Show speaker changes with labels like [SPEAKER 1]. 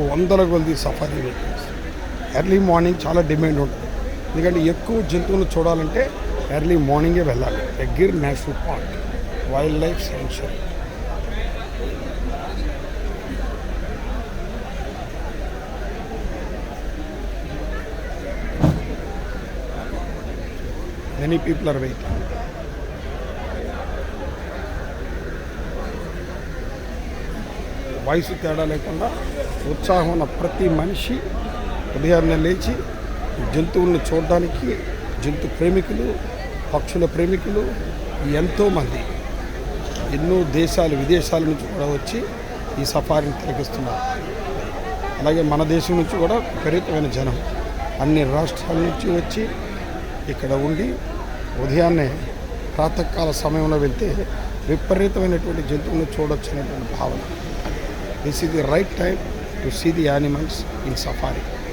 [SPEAKER 1] వందల కొద్ది safari vehicles. Early morning చాలా డిమాండ్ ఉంటుంది, ఎందుకంటే ఎక్కువ జంతువులను చూడాలంటే ఎర్లీ మార్నింగే వెళ్ళాలి. Gir national park, wild life century. Many people are waiting. వయసు తేడా లేకుండా ఉత్సాహం ఉన్న ప్రతి మనిషి ఉదయాన్నే లేచి జంతువులను చూడడానికి, జంతు ప్రేమికులు, పక్షుల ప్రేమికులు ఎంతోమంది ఎన్నో దేశాలు విదేశాల నుంచి కూడా వచ్చి ఈ సఫారీని తిలకిస్తున్నారు. అలాగే మన దేశం నుంచి కూడా విపరీతమైన జనం అన్ని రాష్ట్రాల నుంచి వచ్చి ఇక్కడ ఉండి ఉదయాన్నే ప్రాతకాల సమయంలో వెళ్తే విపరీతమైనటువంటి జంతువులను చూడొచ్చు అనేటువంటి భావన. This is the right time to see the animals in safari.